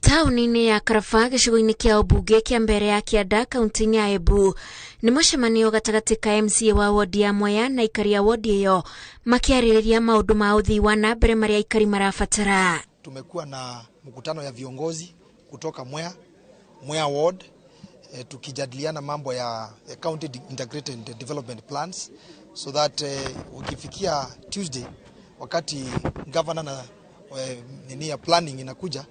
Taũni-inĩ ya Karaba gĩcigo-inĩ kĩa ũmbunge kĩa Mbeere ya Kĩanda kaunti-inĩ ya Embu nĩ mũcemanio gatagatĩ ka MCA wa wodi ya Mwea na aikari a wodi ĩyo makĩarĩrĩria maũndũ ma ũthii wa na mbere marĩa aikari marabatara. Tumekuwa na mkutano ya viongozi kutoka Mwea ward tukijadiliana mambo ya county integrated development plans so that ukifikia Tuesday wakati governor na ya planning inakuja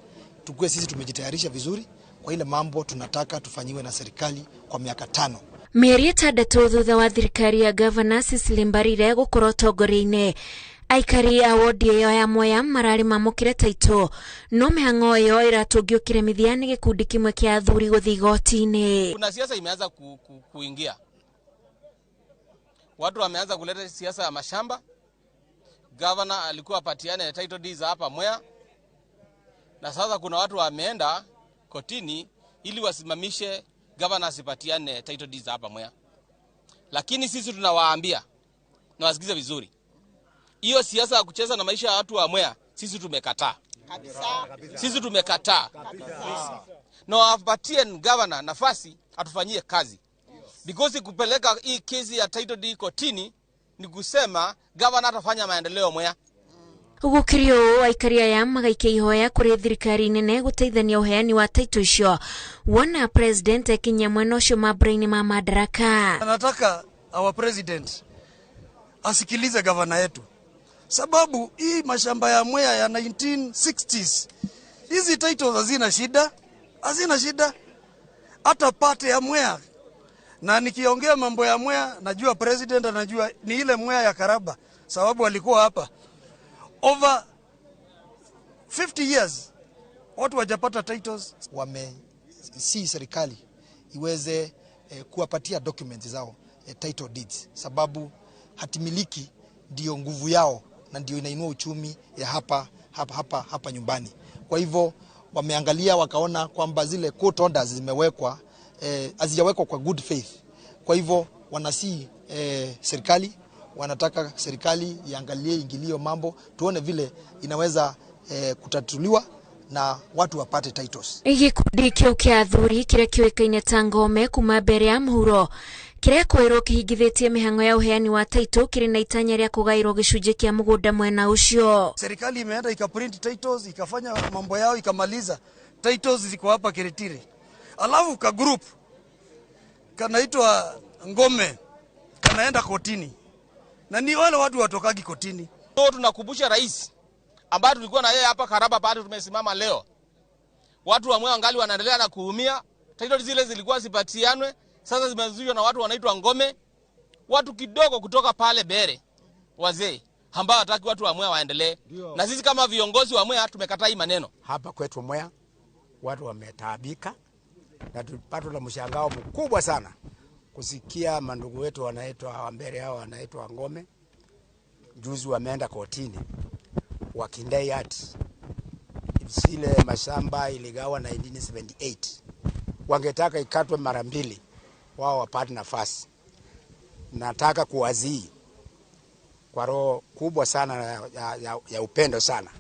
tukue sisi tumejitayarisha vizuri kwa ile mambo tunataka tufanyiwe na serikali kwa miaka 5. Mĩeri 6 thutha wa thirikari ya governor Mbeere gũkorwo ũtongoria-inĩ, aikari a wodi ĩyo ya Mwea mararĩ mamũkĩre taitũ, no mĩhang'o ĩyo ĩratũngiũkire mĩthia nĩ gĩkundi kĩmwe kĩa athuri gũthiĩ igoti-inĩ. Kuna siasa imeanza kuingia. Watu wameanza kuleta siasa ya mashamba. Governor alikuwa apatiane title deeds hapa Mwea. Na sasa kuna watu wameenda kotini ili wasimamishe governor asipatiane title deeds hapa Mwea. Lakini sisi tunawaambia na wasikize vizuri. Hiyo siasa ya kucheza na maisha ya watu wa Mwea sisi tumekataa. Kabisa. Sisi tumekataa. Kabisa. Na wapatie governor nafasi atufanyie kazi. Because kupeleka hii kesi ya title deed kotini ni kusema governor atafanya maendeleo Mwea. Gũkĩrĩ aikari aya magaikia ihoya kũrĩ thirikari nene gũteithania ũheani wa taitũ icio wona president ekinya mwena ũcio mambura-inĩ ma madaraka. Nataka our president asikilize governor yetu, sababu hii mashamba ya Mwea ya 1960s hizi titles hazina shida hata pate ya Mwea. Na nikiongea mambo ya Mwea najua president anajua ni ile Mwea ya Karaba, sababu alikuwa hapa over 50 years watu wajapata titles. Serikali iweze kuwapatia documents zao, title deeds, sababu hatimiliki ndio nguvu yao na ndio inainua uchumi ya hapa nyumbani. Kwa hivyo wameangalia wakaona kwamba zile court orders zimewekwa hazijawekwa kwa good faith. Kwa hivyo serikali wanataka serikali iangalie ingilio mambo tuone vile inaweza kutatuliwa na watu wapate titles. Gĩkundi kĩu kĩa athuri kĩrĩa kĩoĩkaine ta Ngome kuma Mbeere ya mũhuro kĩrĩa kwĩrwo kĩhingithĩtie mĩhang'o ya ũheani wa taitũ kĩrĩ na itanya rĩa kũgaĩrwo gĩcunjĩ kĩa mũgũnda mwena ũcio. Serikali imeenda ikaprint titles ikafanya mambo yao ikamaliza. Titles ziko hapa Kiritiri. Alafu ka group kanaitwa Ngome kanaenda kotini. Na ni wale watu watokagi kotini. So tunakumbusha rais ambaye tulikuwa na yeye hapa Karaba pale tumesimama leo. Watu wa Mwea angali wanaendelea na kuumia. Title zile zilikuwa zipatianwe, sasa zimezuiwa na watu wanaitwa Ngome. Watu kidogo kutoka pale Mbeere, wazee ambao hataki watu wa Mwea waendelee. Na sisi kama viongozi wa Mwea tumekataa hii maneno. Hapa kwetu Mwea watu wametaabika na tupatwa na mshangao mkubwa sana kusikia mandugu wetu wanaitwa Mbeere hao wanaitwa Ngome juzi wameenda kotini wakindai ati zile mashamba iligawa 1978 wangetaka ikatwe mara 2 wao wapate nafasi. Nataka kuwazii kwa roho kubwa sana ya upendo sana,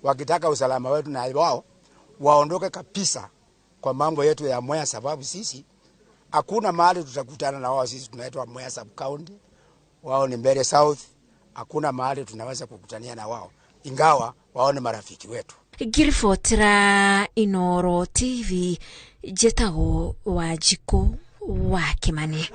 wakitaka usalama wetu na wao waondoke kabisa kwa mambo yetu ya Mwea, sababu sisi hakuna mahali tutakutana na wao. Sisi tunaitwa Mwea sub county, wao ni Mbeere South. Hakuna mahali tunaweza kukutania na wao ingawa wao ni marafiki wetu. Ngiribotera Inooro TV, Njĩtagwo Wanjikũ wa Kimani.